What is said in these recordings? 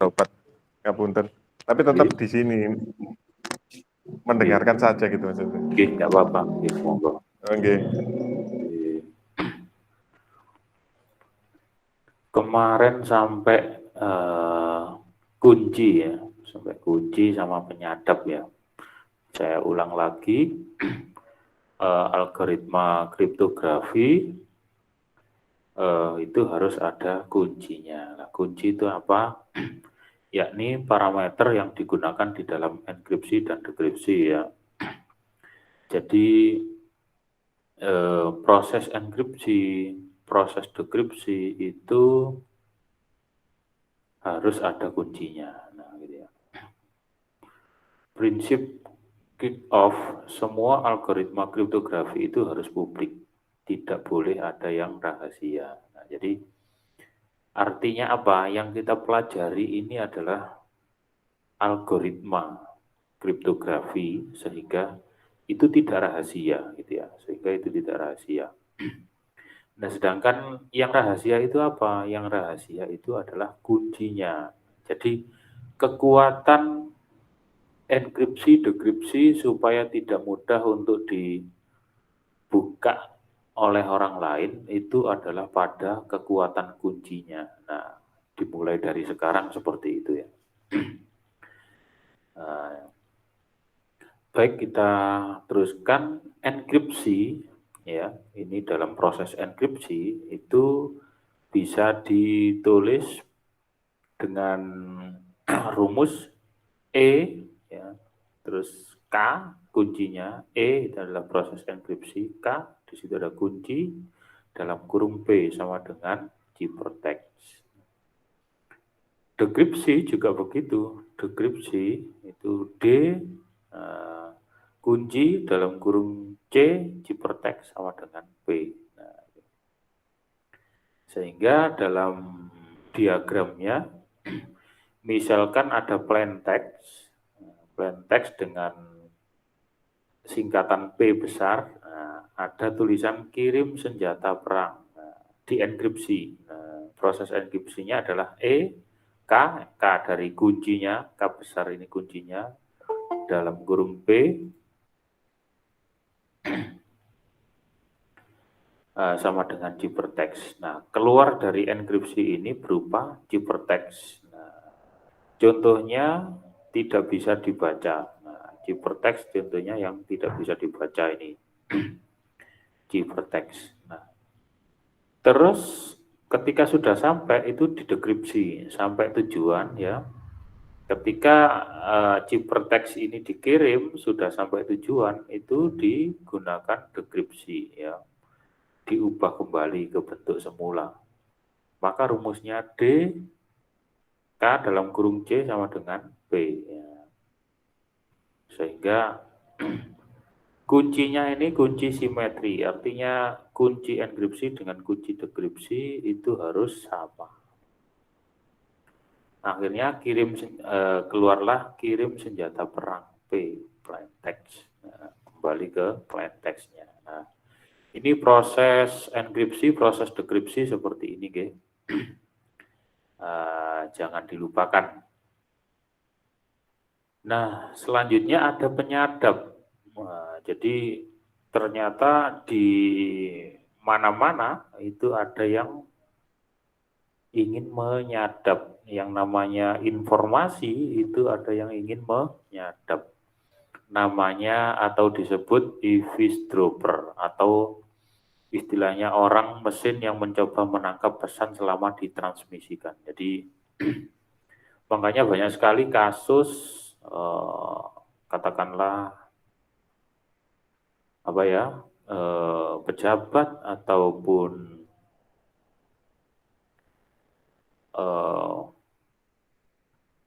obat ngapunten. Tapi tetap di sini mendengarkan saja gitu maksudnya. Oke, nggak apa-apa. Oke, monggo. Oke. Kemarin sampai kunci ya, sampai kunci sama penyadap ya. Saya ulang lagi, algoritma kriptografi itu harus ada kuncinya. Nah, kunci itu apa? Yakni parameter yang digunakan di dalam enkripsi dan dekripsi ya. Jadi proses enkripsi, proses dekripsi itu harus ada kuncinya. Nah, gitu ya. Prinsip kick-off semua algoritma kriptografi itu harus publik. Tidak boleh ada yang rahasia. Nah, jadi artinya apa? Yang kita pelajari ini adalah algoritma kriptografi sehingga itu tidak rahasia gitu ya. Sehingga itu tidak rahasia. Nah, sedangkan yang rahasia itu apa? Yang rahasia itu adalah kuncinya. Jadi kekuatan enkripsi, dekripsi supaya tidak mudah untuk dibuka oleh orang lain itu adalah pada kekuatan kuncinya. Nah, dimulai dari sekarang seperti itu ya. Nah, baik kita teruskan enkripsi ya. Ini dalam proses enkripsi itu bisa ditulis dengan rumus E ya. Terus K kuncinya, E itu adalah proses enkripsi, K di situ ada kunci dalam kurung P sama dengan ciphertext. Dekripsi juga begitu, dekripsi itu D kunci dalam kurung C ciphertext sama dengan P. Nah, sehingga dalam diagramnya misalkan ada plain text dengan singkatan P besar, ada tulisan kirim senjata perang di enkripsi. Proses enkripsinya adalah K dari kuncinya, K besar ini kuncinya, dalam kurung P, sama dengan ciphertext. Nah, keluar dari enkripsi ini berupa ciphertext. Nah, contohnya tidak bisa dibaca. Nah, ciphertext contohnya yang tidak bisa dibaca ini. Ciphertext. Nah, terus ketika sudah sampai itu didekripsi sampai tujuan ya. Ketika ciphertext ini dikirim sudah sampai tujuan itu digunakan dekripsi ya. Diubah kembali ke bentuk semula. Maka rumusnya D K dalam kurung C sama dengan P ya. Sehingga kuncinya ini kunci simetri, artinya kunci enkripsi dengan kunci dekripsi itu harus sama. Akhirnya keluarlah kirim senjata perang P plain text. Nah, kembali ke plain text-nya. Nah, ini proses enkripsi, proses dekripsi seperti ini, guys. Jangan dilupakan. Nah, selanjutnya ada penyadap. Jadi ternyata di mana-mana itu ada yang ingin menyadap. Yang namanya informasi itu ada yang ingin menyadap. Namanya atau disebut eavesdropper atau istilahnya orang mesin yang mencoba menangkap pesan selama ditransmisikan. Jadi makanya banyak sekali kasus katakanlah apa ya pejabat ataupun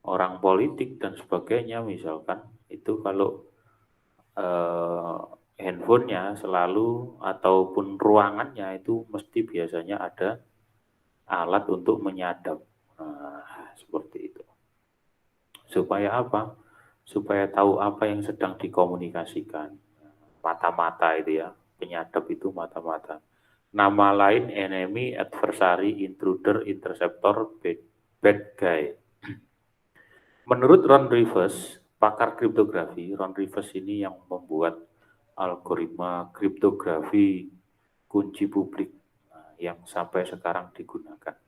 orang politik dan sebagainya misalkan itu kalau handphonenya selalu ataupun ruangannya itu mesti biasanya ada alat untuk menyadap. Seperti itu. Supaya apa? Supaya tahu apa yang sedang dikomunikasikan. Mata-mata itu ya, penyadap itu mata-mata. Nama lain enemy, adversary, intruder, interceptor, bad guy. Menurut Ron Rivers, pakar kriptografi, Ron Rivers ini yang membuat algoritma kriptografi kunci publik yang sampai sekarang digunakan.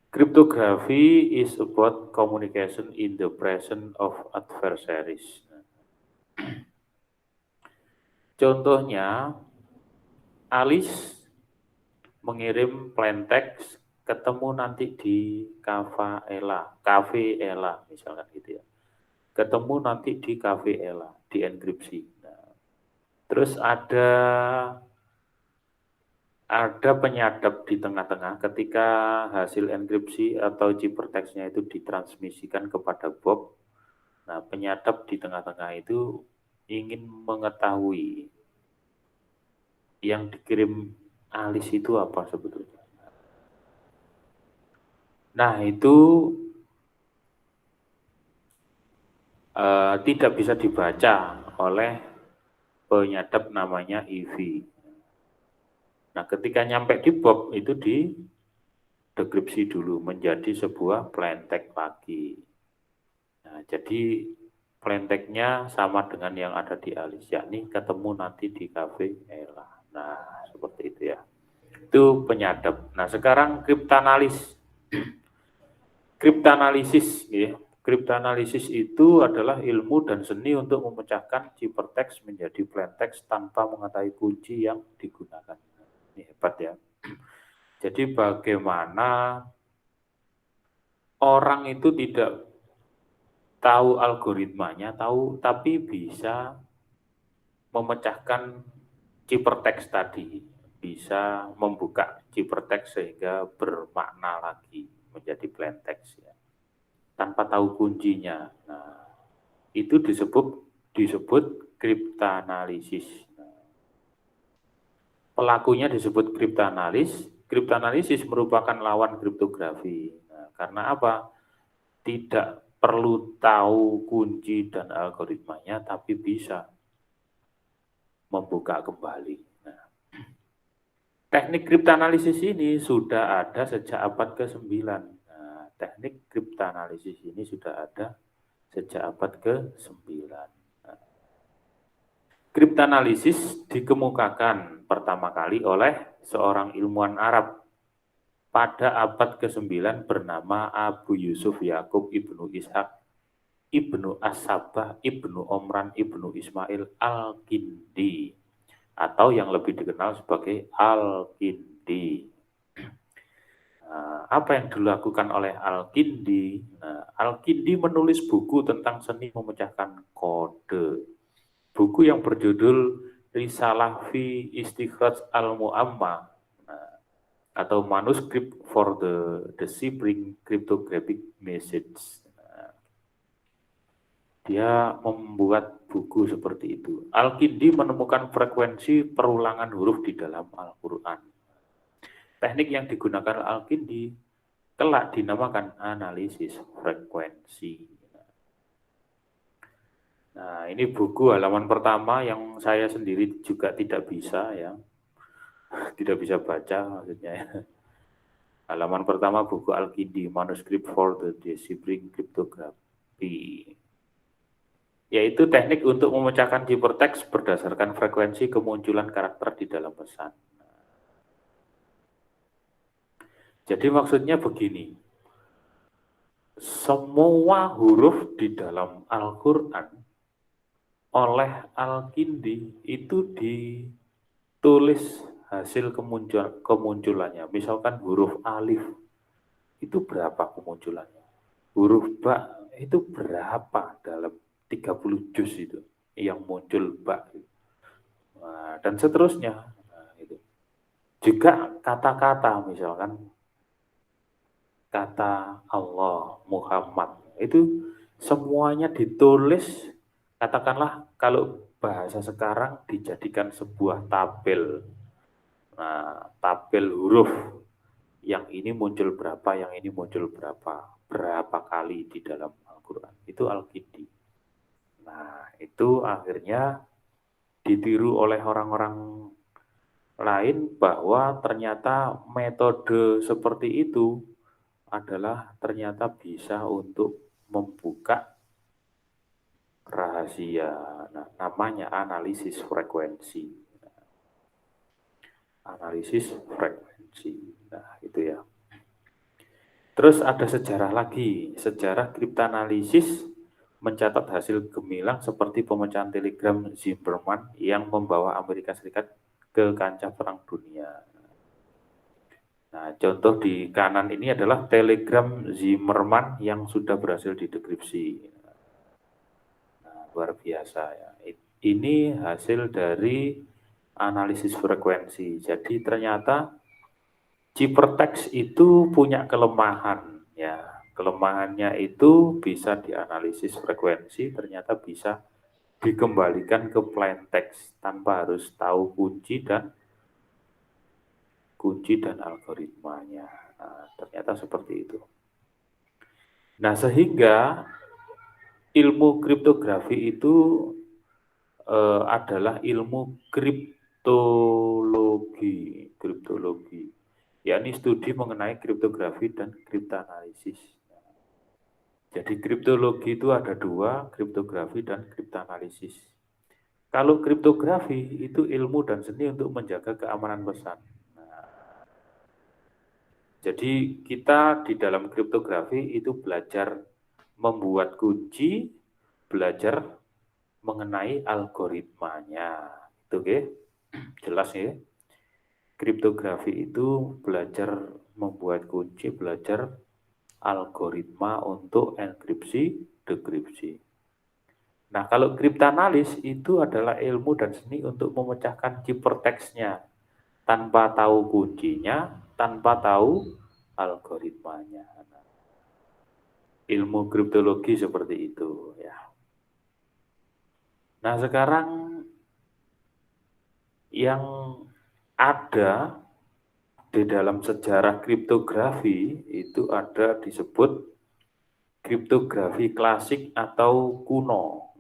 Cryptography is about communication in the presence of adversaries. Contohnya, Alice mengirim plain text ketemu nanti di Cafe Ella misalkan gitu ya. Ketemu nanti di Cafe Ella, dienkripsi. Nah, terus ada penyadap di tengah-tengah ketika hasil enkripsi atau ciphertextnya itu ditransmisikan kepada Bob. Nah, penyadap di tengah-tengah itu ingin mengetahui yang dikirim Alice itu apa sebetulnya. Nah, itu tidak bisa dibaca oleh penyadap namanya Ivy. Nah, ketika nyampe di Bob itu didekripsi dulu menjadi sebuah plain text lagi. Nah, jadi plain text-nya sama dengan yang ada di Alice, yakni ketemu nanti di Cafe Ella. Nah, seperti itu ya. Itu penyadap. Nah, sekarang kriptanalisis ya. Kriptanalisis itu adalah ilmu dan seni untuk memecahkan ciphertext menjadi plain text tanpa mengetahui kunci yang digunakan. Ini hebat ya. Jadi bagaimana orang itu tidak tahu algoritmanya, tapi bisa memecahkan ciphertext tadi, bisa membuka ciphertext sehingga bermakna lagi menjadi plain text ya, tanpa tahu kuncinya. Nah, itu disebut kriptanalisis. Pelakunya disebut kriptanalis. Kriptanalisis merupakan lawan kriptografi. Nah, karena apa? Tidak perlu tahu kunci dan algoritmanya, tapi bisa membuka kembali. Nah, teknik kriptanalisis ini sudah ada sejak abad ke-9. Nah, teknik kriptanalisis ini sudah ada sejak abad ke-9. Nah, kriptanalisis dikemukakan pertama kali oleh seorang ilmuwan Arab pada abad ke-9 bernama Abu Yusuf Yakub Ibnu Ishaq Ibnu As-Sabah Ibnu Omran Ibnu Ismail Al-Kindi, atau yang lebih dikenal sebagai Al-Kindi. Nah, apa yang dilakukan oleh Al-Kindi? Nah, Al-Kindi menulis buku tentang seni memecahkan kode. Buku yang berjudul Risalah fi Istikhraj Al-Mu'amma, atau Manuscript for the Deciphering Cryptographic Message. Dia membuat buku seperti itu. Al-Kindi menemukan frekuensi perulangan huruf di dalam Al-Quran. Teknik yang digunakan Al-Kindi kelak dinamakan analisis frekuensi. Nah, ini buku halaman pertama yang saya sendiri juga tidak bisa ya. Tidak bisa baca maksudnya. Halaman pertama buku Al-Kindi, Manuscript for the Deciphering Cryptography. Yaitu teknik untuk memecahkan ciphertext berdasarkan frekuensi kemunculan karakter di dalam pesan. Jadi maksudnya begini, semua huruf di dalam Al-Quran oleh Al-Kindi itu ditulis hasil kemunculannya. Misalkan huruf alif itu berapa kemunculannya, huruf ba itu berapa dalam 30 juz itu yang muncul ba. Nah, dan seterusnya. Nah, itu. Juga kata-kata, misalkan kata Allah, Muhammad, itu semuanya ditulis, katakanlah kalau bahasa sekarang dijadikan sebuah tabel. Nah, tabel huruf, yang ini muncul berapa, yang ini muncul berapa kali di dalam Al-Quran. Itu Al-Kindi. Nah, itu akhirnya ditiru oleh orang-orang lain bahwa ternyata metode seperti itu adalah ternyata bisa untuk membuka rahasia. Nah, namanya analisis frekuensi. Analisis frekuensi. Nah, itu ya. Terus ada sejarah lagi. Sejarah kriptanalisis mencatat hasil gemilang seperti pemecahan telegram Zimmermann yang membawa Amerika Serikat ke kancah perang dunia. Nah, contoh di kanan ini adalah telegram Zimmermann yang sudah berhasil didekripsi. Nah, luar biasa ya. Ini hasil dari analisis frekuensi. Jadi ternyata ciphertext itu punya kelemahan ya. Kelemahannya itu bisa dianalisis frekuensi, ternyata bisa dikembalikan ke plain text tanpa harus tahu kunci dan algoritmanya. Nah, ternyata seperti itu. Nah, sehingga ilmu kriptografi itu adalah ilmu kriptologi, yakni studi mengenai kriptografi dan kriptanalisis. Jadi kriptologi itu ada dua, kriptografi dan kriptanalisis. Kalau kriptografi itu ilmu dan seni untuk menjaga keamanan pesan. Jadi kita di dalam kriptografi itu belajar membuat kunci, belajar mengenai algoritmanya. Itu oke? Jelas ya? Kriptografi itu belajar membuat kunci, belajar algoritma untuk enkripsi, dekripsi. Nah, kalau kriptanalis itu adalah ilmu dan seni untuk memecahkan ciphertext-nya tanpa tahu kuncinya, tanpa tahu algoritmanya. Nah, ilmu kriptologi seperti itu ya. Nah, sekarang yang ada di dalam sejarah kriptografi itu ada disebut kriptografi klasik atau kuno.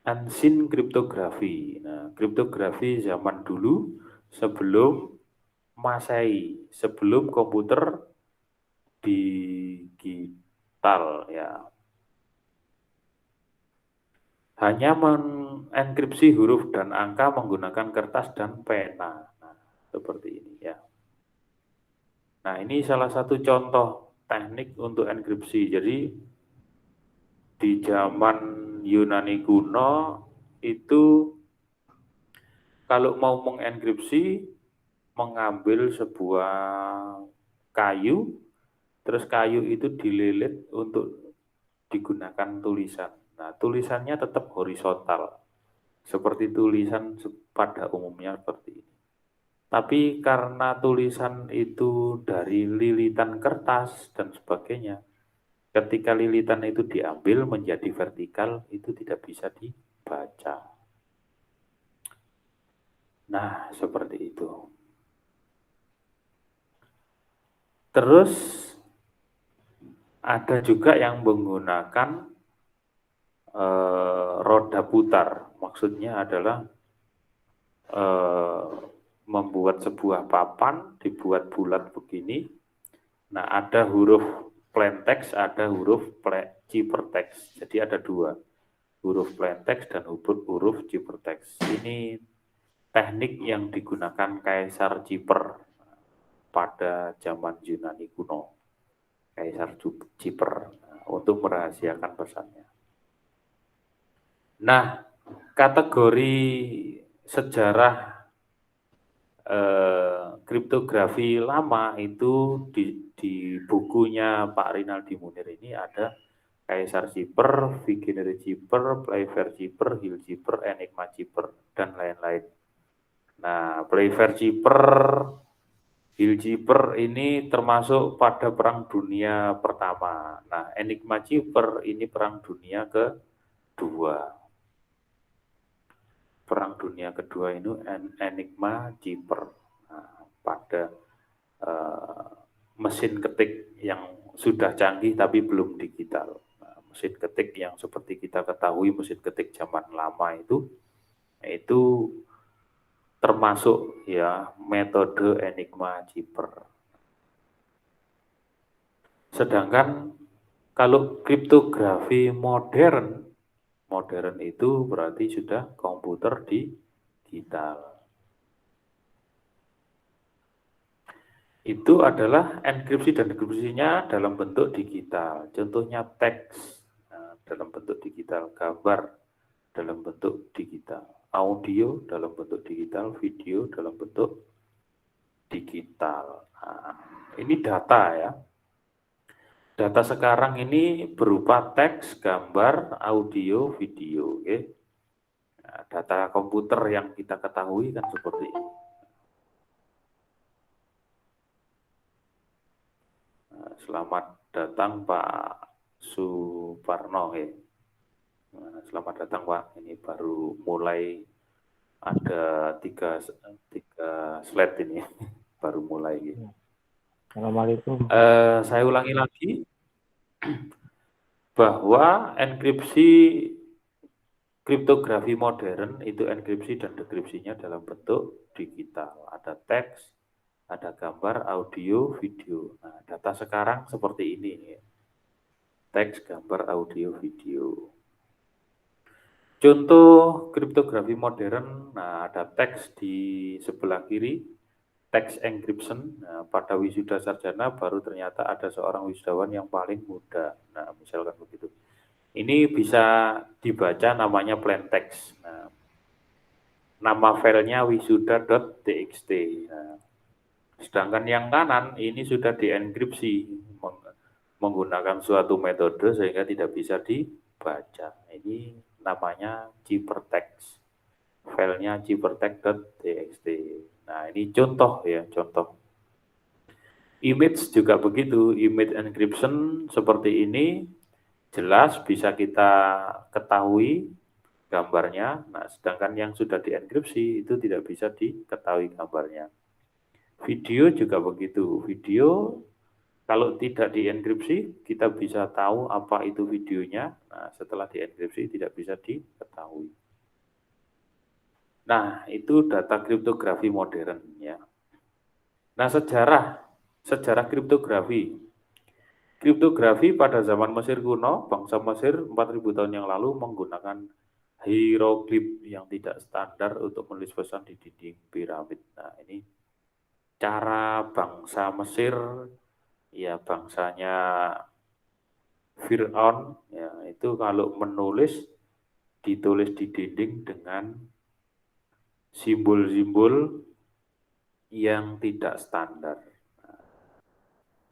Ancient kriptografi. Nah, kriptografi zaman dulu sebelum Masehi, sebelum komputer digital ya. Hanya mengenkripsi huruf dan angka menggunakan kertas dan pena. Nah, seperti ini ya. Nah, ini salah satu contoh teknik untuk enkripsi. Jadi di zaman Yunani kuno itu kalau mau mengenkripsi mengambil sebuah kayu, terus kayu itu dililit untuk digunakan tulisan. Nah, tulisannya tetap horizontal, seperti tulisan pada umumnya seperti ini. Tapi karena tulisan itu dari lilitan kertas dan sebagainya, ketika lilitan itu diambil menjadi vertikal, itu tidak bisa dibaca. Nah, seperti itu. Terus ada juga yang menggunakan roda putar. Maksudnya adalah membuat sebuah papan, dibuat bulat begini. Nah, ada huruf plain text, ada huruf ciphertext. Jadi ada dua, huruf plain text dan huruf ciphertext. Ini teknik yang digunakan Kaisar Chipre pada zaman Yunani kuno. Kaisar Chipre untuk merahasiakan pesannya. Nah, kategori sejarah kriptografi lama itu di bukunya Pak Rinaldi Munir ini ada Kaisar Chipre, Vigenère Chipre, Playfair Chipre, Hill Chipre, Enigma Chipre, dan lain-lain. Nah, Playfair Chipre, Hill Chipre ini termasuk pada Perang Dunia Pertama. Nah, Enigma Chipre ini Perang Dunia Kedua. Perang Dunia Kedua itu Enigma Chipre. Nah, pada mesin ketik yang sudah canggih tapi belum digital. Nah, mesin ketik yang seperti kita ketahui mesin ketik zaman lama itu termasuk ya metode Enigma Chipre. Sedangkan kalau kriptografi modern itu berarti sudah komputer digital. Itu adalah enkripsi dan dekripsinya dalam bentuk digital. Contohnya teks dalam bentuk digital, gambar dalam bentuk digital, audio dalam bentuk digital, video dalam bentuk digital. Nah, ini data ya. Data sekarang ini berupa teks, gambar, audio, video. Okay? Nah, data komputer yang kita ketahui kan seperti ini. Nah, selamat datang Pak Suparno. Nah, selamat datang Pak. Ini baru mulai ada tiga slide ini. Baru mulai. Assalamualaikum. Saya ulangi lagi bahwa enkripsi kriptografi modern itu enkripsi dan dekripsinya dalam bentuk digital. Ada teks, ada gambar, audio, video. Nah, data sekarang seperti ini. Teks, gambar, audio, video. Contoh kriptografi modern, nah ada teks di sebelah kiri, teks encryption. Nah, pada wisuda sarjana baru ternyata ada seorang wisudawan yang paling muda. Nah, misalkan begitu. Ini bisa dibaca namanya plain text. Nah, nama filenya wisuda.txt. Nah, sedangkan yang kanan ini sudah dienkripsi menggunakan suatu metode sehingga tidak bisa dibaca. Ini namanya ciphertext. Filenya ciphertext.txt. Nah, ini contoh ya, contoh. Image juga begitu, image encryption seperti ini jelas bisa kita ketahui gambarnya. Nah, sedangkan yang sudah dienkripsi itu tidak bisa diketahui gambarnya. Video juga begitu. Video kalau tidak dienkripsi, kita bisa tahu apa itu videonya. Nah, setelah dienkripsi tidak bisa diketahui. Nah, itu data kriptografi modern ya. Nah, sejarah kriptografi. Kriptografi pada zaman Mesir kuno, bangsa Mesir 4000 tahun yang lalu menggunakan hieroglif yang tidak standar untuk menulis pesan di dinding piramid. Nah, ini cara bangsa Mesir, ya bangsanya Fir'aun, ya itu kalau ditulis di dinding dengan simbol-simbol yang tidak standar.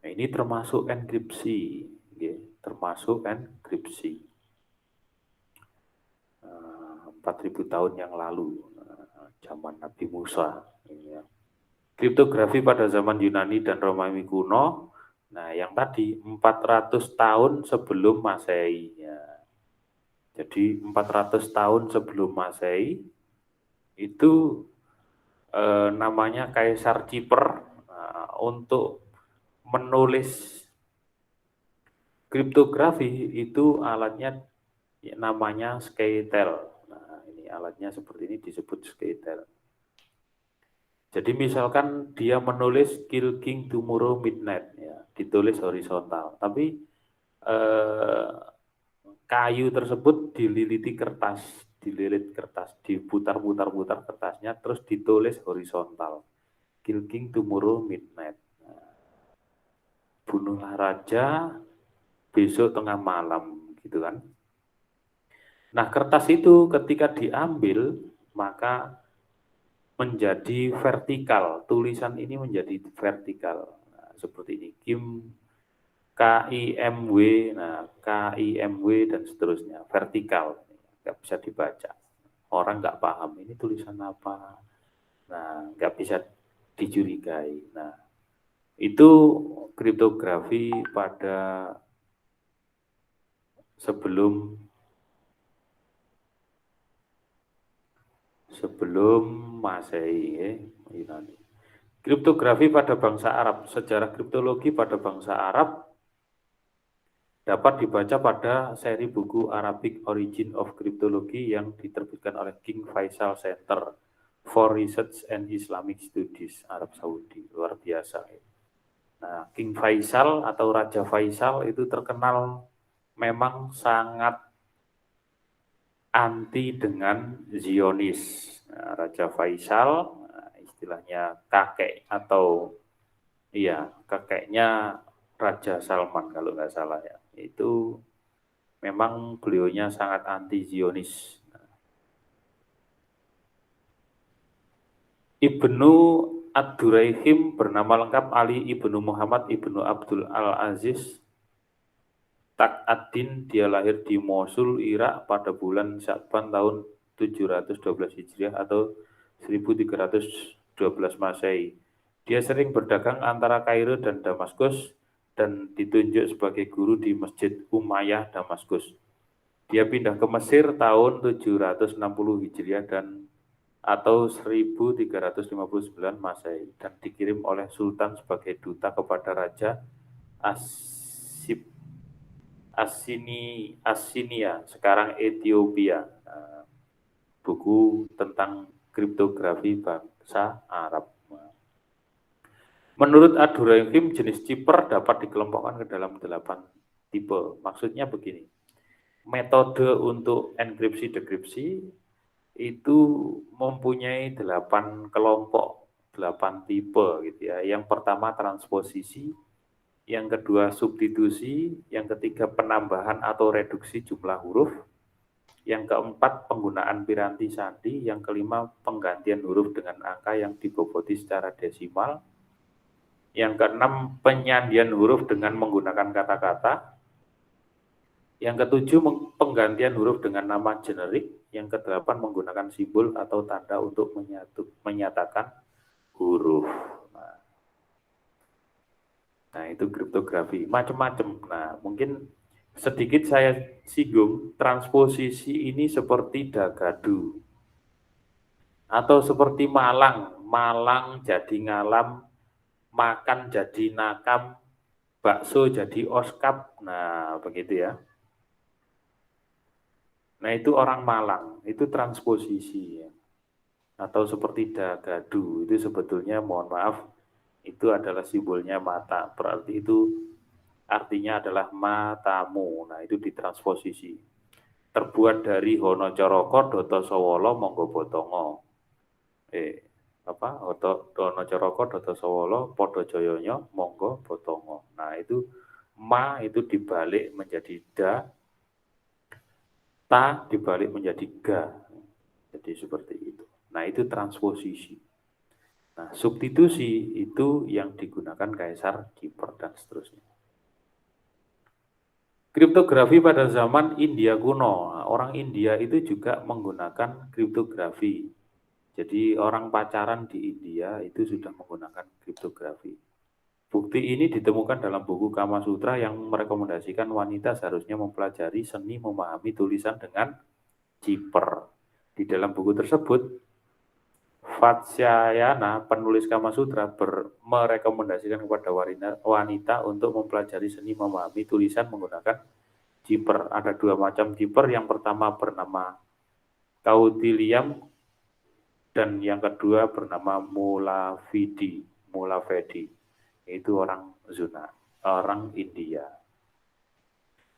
Nah, ini termasuk enkripsi, ya, termasuk enkripsi. 4000 tahun yang lalu, zaman Nabi Musa. Ya. Kriptografi pada zaman Yunani dan Romawi kuno, nah yang tadi 400 tahun sebelum Masehi. Ya. Jadi 400 tahun sebelum Masehi itu namanya Kaisar Kiper untuk menulis kriptografi itu alatnya namanya Skytel. Nah, ini alatnya seperti ini disebut Skytel. Jadi misalkan dia menulis Kill King Tomorrow Midnight, ya, ditulis horizontal, tapi kayu tersebut dililit kertas, diputar-putar kertasnya, terus ditulis horizontal, Kill King Tomorrow Midnight. Nah, bunuhlah raja besok tengah malam, gitu kan. Nah, kertas itu ketika diambil, maka menjadi vertikal, tulisan ini menjadi vertikal. Nah, seperti ini, KIMW, nah KIMW dan seterusnya, vertikal, nggak bisa dibaca. Orang nggak paham ini tulisan apa, nah nggak bisa dicurigai. Nah, itu kriptografi pada sebelum Masehi, Yunani. Kriptografi pada bangsa Arab. Sejarah kriptologi pada bangsa Arab dapat dibaca pada seri buku Arabic Origin of Cryptology yang diterbitkan oleh King Faisal Center for Research and Islamic Studies Arab Saudi. Luar biasa. Nah, King Faisal atau Raja Faisal itu terkenal memang sangat anti dengan Zionis. Nah, Raja Faisal, istilahnya kakek atau iya kakeknya Raja Salman kalau nggak salah ya, itu memang beliaunya sangat anti Zionis. Ibnu Ad-Duraihim bernama lengkap Ali Ibnu Muhammad Ibnu Abdul Al-Aziz Tak-ad-Din. Dia lahir di Mosul, Irak pada bulan Sya'ban tahun 712 Hijriah atau 1312 Masehi. Dia sering berdagang antara Kairo dan Damaskus dan ditunjuk sebagai guru di Masjid Umayyah Damaskus. Dia pindah ke Mesir tahun 760 Hijriah dan atau 1359 Masehi dan dikirim oleh Sultan sebagai duta kepada Raja Asib Assinia, sekarang Ethiopia. Nah, buku tentang kriptografi bangsa Arab. Menurut Ad-Duraihim, jenis chipper dapat dikelompokkan ke dalam 8 tipe. Maksudnya begini, metode untuk enkripsi-dekripsi itu mempunyai 8 kelompok, 8 tipe gitu ya. Yang pertama transposisi, yang kedua substitusi, yang ketiga penambahan atau reduksi jumlah huruf, yang keempat penggunaan piranti sandi, yang kelima penggantian huruf dengan angka yang diboboti secara desimal, yang keenam penyandian huruf dengan menggunakan kata-kata, yang ketujuh penggantian huruf dengan nama generik, yang kedelapan menggunakan simbol atau tanda untuk menyatakan huruf. Nah, itu kriptografi, macam-macam. Nah, mungkin sedikit saya singgung, transposisi ini seperti dagadu. Atau seperti malang, malang jadi ngalam, makan jadi nakam, bakso jadi oskap. Nah, begitu ya. Nah, itu orang Malang, itu transposisi ya. Atau seperti dagadu, itu sebetulnya mohon maaf, itu adalah simbolnya mata, berarti itu artinya adalah matamu. Nah, itu ditransposisi. Terbuat dari Hono Coroko, Doto Sowolo, Monggo Botongo. Hono Coroko, Doto Sowolo, Podo Joyonyo, Monggo Botongo. Nah, itu ma itu dibalik menjadi da, ta dibalik menjadi ga. Jadi seperti itu. Nah, itu transposisi. Nah, substitusi itu yang digunakan Kaisar Kiper dan seterusnya. Kriptografi pada zaman India kuno. Nah, orang India itu juga menggunakan kriptografi. Jadi orang pacaran di India itu sudah menggunakan kriptografi. Bukti ini ditemukan dalam buku Kama Sutra yang merekomendasikan wanita seharusnya mempelajari seni memahami tulisan dengan chipper. Di dalam buku tersebut, Vatsyayana, penulis Kama Sutra, merekomendasikan kepada wanita untuk mempelajari seni memahami tulisan menggunakan chipper. Ada 2 macam chipper, yang pertama bernama Kautiliam dan yang kedua bernama Mulavedi. Itu orang India.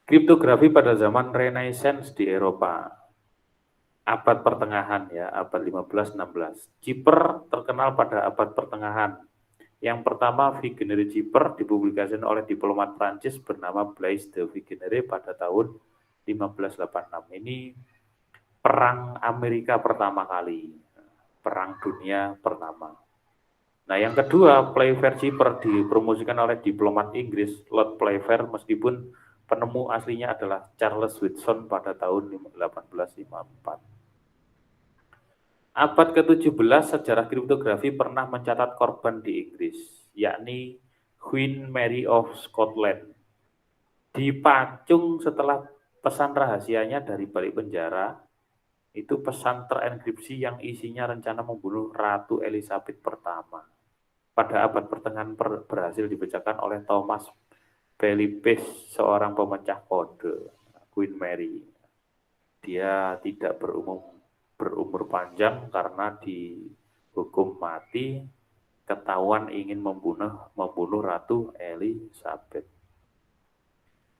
Kriptografi pada zaman Renaissance di Eropa, abad pertengahan ya, abad 15-16. Chipper terkenal pada abad pertengahan. Yang pertama, Vigenère chipper dipublikasikan oleh diplomat Prancis bernama Blaise de Vigenère pada tahun 1586. Ini perang Amerika pertama kali, perang dunia pertama. Nah, yang kedua, Playfair chipper dipromosikan oleh diplomat Inggris Lord Playfair, meskipun penemu aslinya adalah Charles Whitson pada tahun 1854. Abad ke-17, sejarah kriptografi pernah mencatat korban di Inggris, yakni Queen Mary of Scotland. Dipacung setelah pesan rahasianya dari balik penjara, itu pesan terenkripsi yang isinya rencana membunuh Ratu Elizabeth pertama. Pada abad pertengahan berhasil dibacakan oleh Thomas Philippes, seorang pemecah kode, Queen Mary. Dia tidak berumur panjang karena dihukum mati ketahuan ingin membunuh Ratu Elizabeth.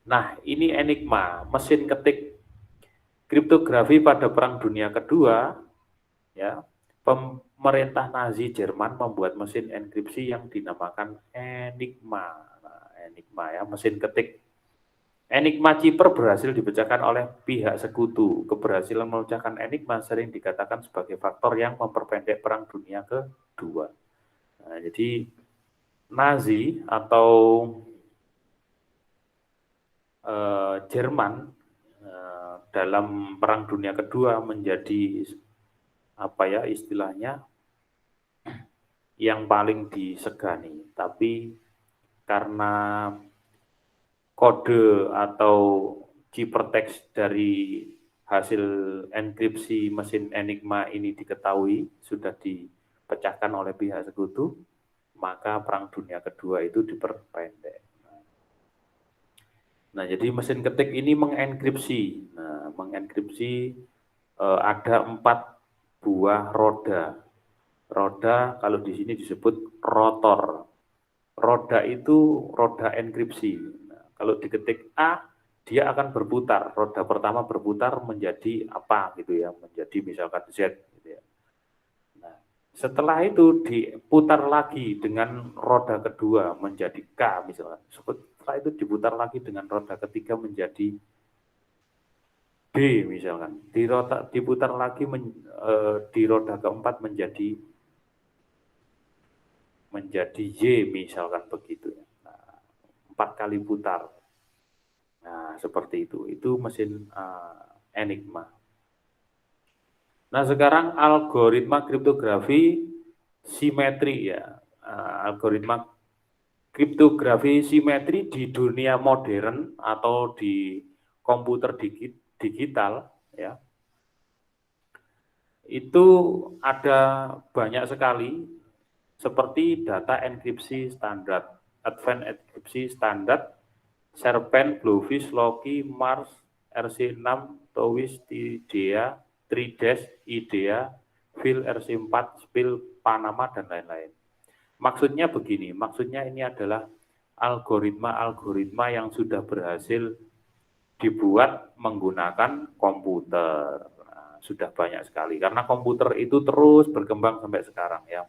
Nah, ini enigma, mesin ketik kriptografi pada Perang Dunia Kedua, ya. Pemerintah Nazi Jerman membuat mesin enkripsi yang dinamakan Enigma. Nah, Enigma ya, mesin ketik. Enigma Cipher berhasil dipecahkan oleh pihak sekutu. Keberhasilan memecahkan enigma sering dikatakan sebagai faktor yang memperpendek Perang Dunia Kedua. Nah, jadi Nazi atau Jerman dalam Perang Dunia Kedua menjadi apa ya istilahnya yang paling disegani. Tapi karena kode atau ciphertext dari hasil enkripsi mesin Enigma ini diketahui sudah dipecahkan oleh pihak sekutu, maka Perang Dunia Kedua itu diperpendek. Nah, jadi mesin ketik ini mengenkripsi. Nah, mengenkripsi ada 4 buah roda. Roda kalau di sini disebut rotor. Roda itu roda enkripsi. Nah, kalau diketik A, dia akan berputar. Roda pertama berputar menjadi apa gitu ya, menjadi misalkan Z gitu ya. Nah, setelah itu diputar lagi dengan roda kedua menjadi K misalkan. Setelah itu diputar lagi dengan roda ketiga menjadi B misalkan. Diputar lagi di roda keempat menjadi Y misalkan begitu ya. Nah, 4 kali putar. Nah, seperti itu. Itu mesin Enigma. Nah, sekarang algoritma kriptografi simetri ya. Algoritma kriptografi simetri di dunia modern atau di komputer digital ya. Itu ada banyak sekali seperti data enkripsi standar, advanced enkripsi standar, Serpent, Blowfish, Loki, Mars, RC6, Towis, Idea, Trides, Idea, Phil, RC4, Spill, Panama, dan lain-lain. Maksudnya begini, maksudnya ini adalah algoritma-algoritma yang sudah berhasil dibuat menggunakan komputer. Nah, sudah banyak sekali, karena komputer itu terus berkembang sampai sekarang ya.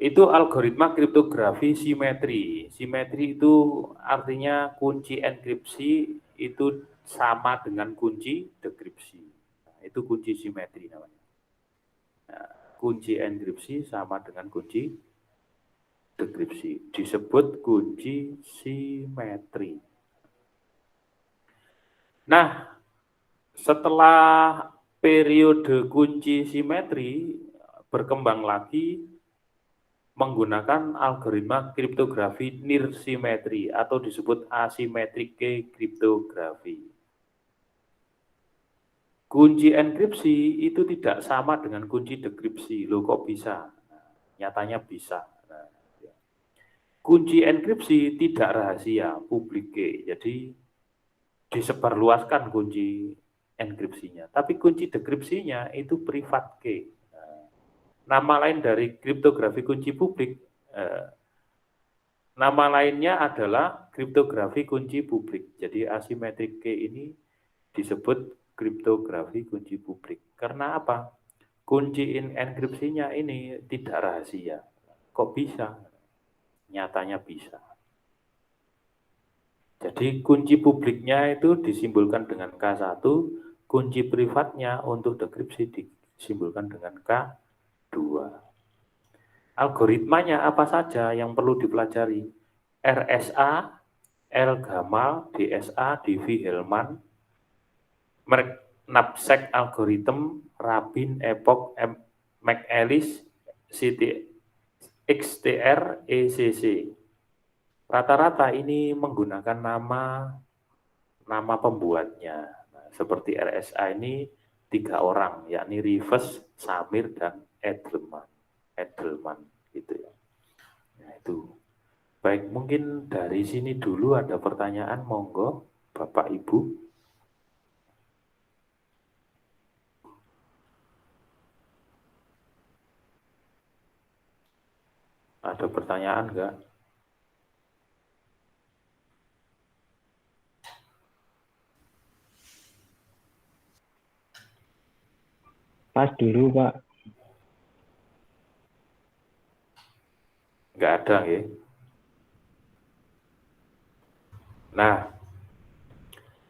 Itu algoritma kriptografi simetri. Simetri itu artinya kunci enkripsi itu sama dengan kunci dekripsi. Nah, itu kunci simetri namanya. Nah, kunci enkripsi sama dengan kunci dekripsi. Disebut kunci simetri. Nah, setelah periode kunci simetri berkembang lagi menggunakan algoritma kriptografi nirsimetri atau disebut asimetrik kriptografi. Kunci enkripsi itu tidak sama dengan kunci dekripsi. Loh kok bisa? Nah, nyatanya bisa. Nah, ya. Kunci enkripsi tidak rahasia, publik key. Jadi disebarluaskan kunci enkripsinya. Tapi kunci dekripsinya itu privat key. Nama lain dari kriptografi kunci publik, nama lainnya adalah kriptografi kunci publik. Jadi asimetrik key ini disebut kriptografi kunci publik. Karena apa? Kunci enkripsinya ini tidak rahasia. Kok bisa? Nyatanya bisa. Jadi kunci publiknya itu disimbolkan dengan K1, kunci privatnya untuk dekripsi disimbolkan dengan K2. Algoritmanya apa saja yang perlu dipelajari? RSA, L-Gamal, DSA, Diffie-Hellman, knapsack algorithm, Rabin, Epoch, McElish, XTR, ECC. Rata-rata ini menggunakan nama pembuatnya. Nah, seperti RSA ini 3 orang, yakni Rivers, Samir, dan Edelman gitu ya. Nah, itu. Baik, mungkin dari sini dulu ada pertanyaan, monggo Bapak Ibu. Ada pertanyaan enggak? Pas dulu, Pak. Enggak ada ya. Nah,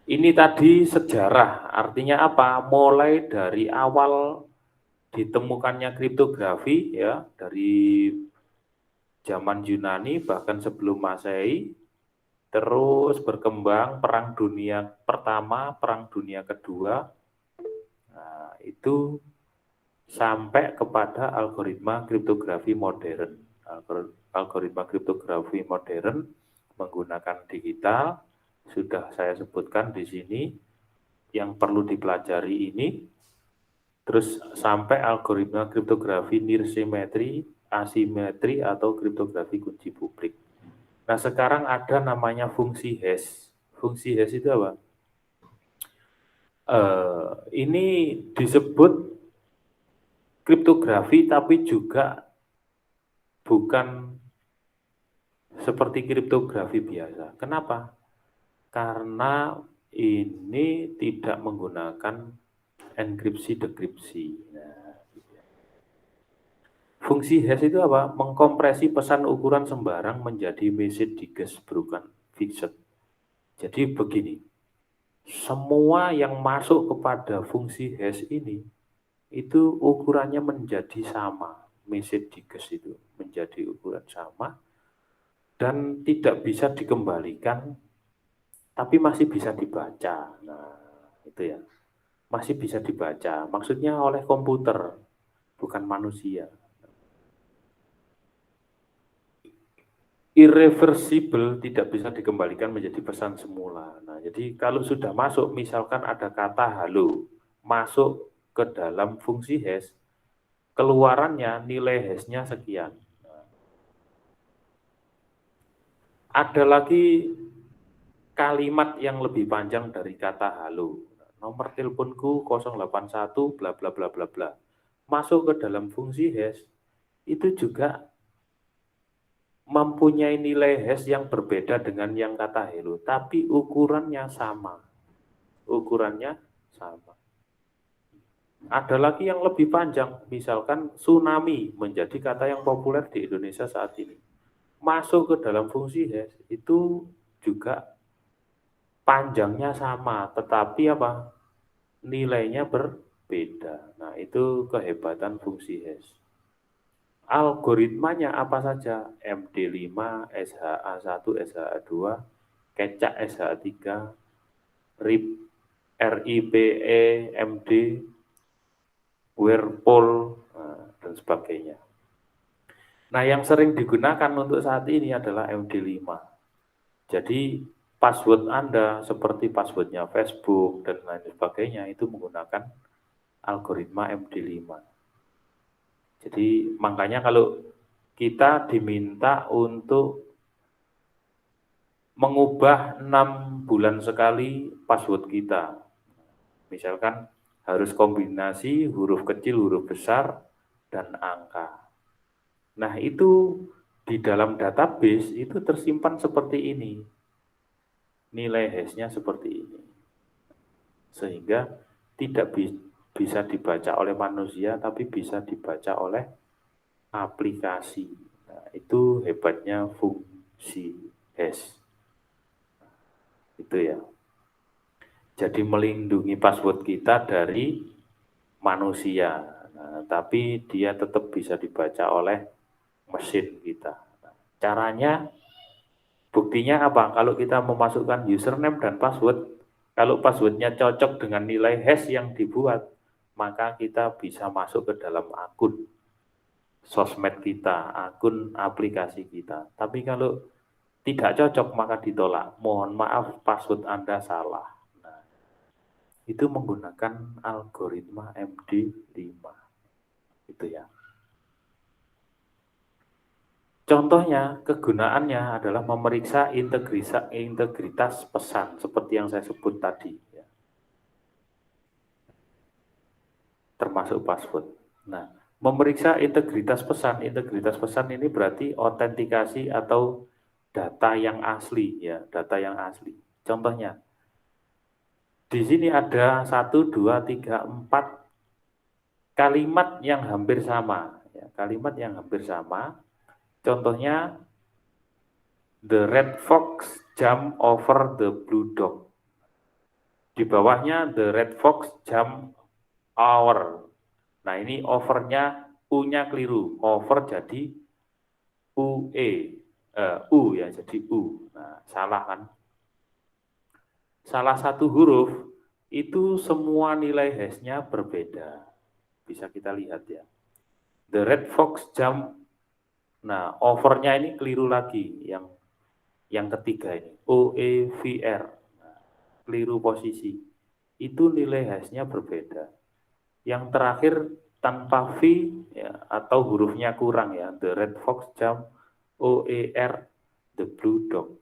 ini tadi sejarah, artinya apa? Mulai dari awal ditemukannya kriptografi ya, dari zaman Yunani bahkan sebelum Masehi, terus berkembang Perang Dunia Pertama, Perang Dunia Kedua, nah, itu sampai kepada algoritma kriptografi modern. Algoritma kriptografi modern menggunakan digital, sudah saya sebutkan di sini, yang perlu dipelajari ini, terus sampai algoritma kriptografi nirsimetri, asimetri, atau kriptografi kunci publik. Nah, sekarang ada namanya fungsi hash. Fungsi hash itu apa? Ini disebut kriptografi, tapi juga bukan seperti kriptografi biasa. Kenapa? Karena ini tidak menggunakan enkripsi dekripsi. Nah, fungsi hash itu apa? Mengkompresi pesan ukuran sembarang menjadi message digest bukan fixed. Jadi begini, semua yang masuk kepada fungsi hash ini itu ukurannya menjadi sama. Message digest itu menjadi ukuran sama dan tidak bisa dikembalikan, tapi masih bisa dibaca. Nah, itu ya. Masih bisa dibaca. Maksudnya oleh komputer, bukan manusia. Irreversible, tidak bisa dikembalikan menjadi pesan semula. Nah, jadi kalau sudah masuk, misalkan ada kata halo, masuk ke dalam fungsi hash, keluarannya nilai hash-nya sekian. Nah, ada lagi kalimat yang lebih panjang dari kata halo. Nomor teleponku 081 bla bla bla bla bla. Masuk ke dalam fungsi hash, itu juga mempunyai nilai hash yang berbeda dengan yang kata hello, tapi ukurannya sama. Ukurannya sama. Ada lagi yang lebih panjang, misalkan tsunami menjadi kata yang populer di Indonesia saat ini. Masuk ke dalam fungsi hash, itu juga panjangnya sama, tetapi apa? Nilainya berbeda. Nah, itu kehebatan fungsi hash. Algoritmanya apa saja? MD5, SHA1, SHA2, kecak SHA3, RIP, RIPE, MD, Whirlpool, dan sebagainya. Nah, yang sering digunakan untuk saat ini adalah MD5. Jadi, password Anda seperti passwordnya Facebook dan lain sebagainya itu menggunakan algoritma MD5. Jadi, makanya kalau kita diminta untuk mengubah 6 bulan sekali password kita. Misalkan harus kombinasi huruf kecil, huruf besar, dan angka. Nah, itu di dalam database itu tersimpan seperti ini. Nilai hash-nya seperti ini. Sehingga tidak bisa dibaca oleh manusia, tapi bisa dibaca oleh aplikasi. Nah, itu hebatnya fungsi hash. Itu ya. Jadi melindungi password kita dari manusia. Nah, tapi dia tetap bisa dibaca oleh mesin kita. Nah, caranya, buktinya apa? Kalau kita memasukkan username dan password, kalau passwordnya cocok dengan nilai hash yang dibuat, maka kita bisa masuk ke dalam akun sosmed kita, akun aplikasi kita. Tapi kalau tidak cocok, maka ditolak. Mohon maaf, password Anda salah. Nah, itu menggunakan algoritma MD5. Itu ya. Contohnya, kegunaannya adalah memeriksa integritas pesan, seperti yang saya sebut tadi. Ya. Termasuk password. Nah, memeriksa integritas pesan. Integritas pesan ini berarti autentikasi atau data yang asli, ya, data yang asli. Contohnya, di sini ada 1, 2, 3, 4 kalimat yang hampir sama, ya, kalimat yang hampir sama. Contohnya, the red fox jump over the blue dog. Di bawahnya, the red fox jump over. Nah, ini overnya U-nya keliru. Over jadi UE. U ya, jadi U. Nah, salah kan? Salah satu huruf itu semua nilai hash-nya berbeda. Bisa kita lihat ya. The red fox jump. Nah, overnya ini keliru lagi. Yang ketiga ini. OEVR. Nah, keliru posisi. Itu nilai hash-nya berbeda. Yang terakhir tanpa V ya, atau hurufnya kurang ya, the red fox jump OER, the blue dog.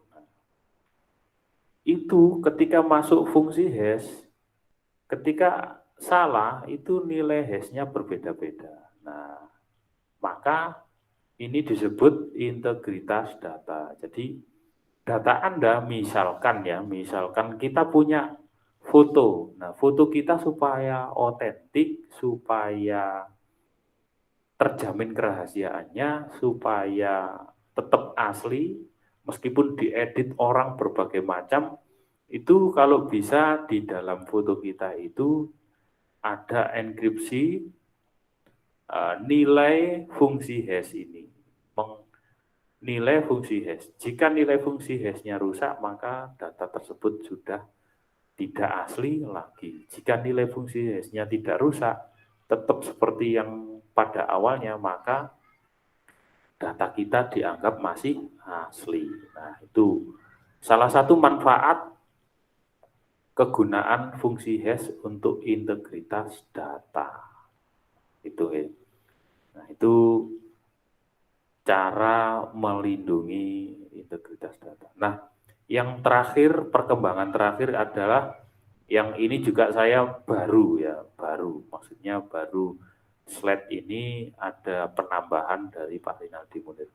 Itu ketika masuk fungsi hash, ketika salah itu nilai hash-nya berbeda-beda. Nah, maka ini disebut integritas data. Jadi data Anda misalkan kita punya foto. Nah, foto kita supaya otentik, supaya terjamin kerahasiaannya, supaya tetap asli, meskipun diedit orang berbagai macam, itu kalau bisa di dalam foto kita itu ada enkripsi nilai fungsi hash ini. Nilai fungsi hash. Jika nilai fungsi hash-nya rusak, maka data tersebut sudah tidak asli lagi. Jika nilai fungsi hash-nya tidak rusak, tetap seperti yang pada awalnya, maka data kita dianggap masih asli. Nah, itu salah satu manfaat kegunaan fungsi hash untuk integritas data. Itu ya. Nah, itu cara melindungi integritas data. Nah, yang terakhir, perkembangan terakhir adalah yang ini juga saya baru ya, maksudnya baru slide ini ada penambahan dari Pak Rinaldi Munir,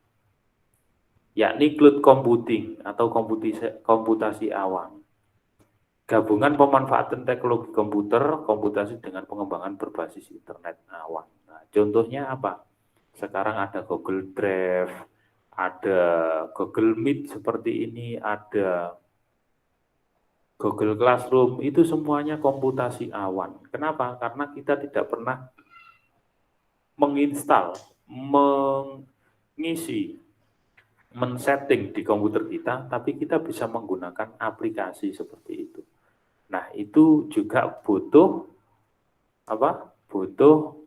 yakni cloud computing atau komputasi awan. Gabungan pemanfaatan teknologi komputer, komputasi dengan pengembangan berbasis internet awan. Nah, contohnya apa? Sekarang ada Google Drive, ada Google Meet seperti ini, ada Google Classroom, itu semuanya komputasi awan. Kenapa? Karena kita tidak pernah menginstal, mengisi, men-setting di komputer kita, tapi kita bisa menggunakan aplikasi seperti itu. Nah, itu juga butuh apa? Butuh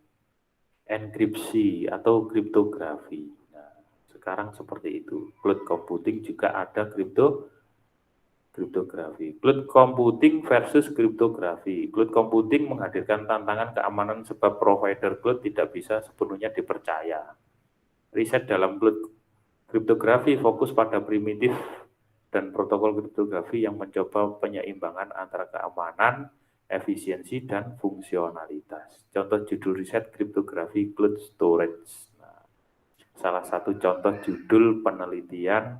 enkripsi atau kriptografi. Nah, sekarang seperti itu. Cloud computing juga ada kriptografi. Cloud computing versus kriptografi. Cloud computing menghadirkan tantangan keamanan sebab provider cloud tidak bisa sepenuhnya dipercaya. Riset dalam cloud kriptografi fokus pada primitif dan protokol kriptografi yang mencoba penyeimbangan antara keamanan, efisiensi, dan fungsionalitas. Contoh judul riset kriptografi cloud storage. Nah, salah satu contoh judul penelitian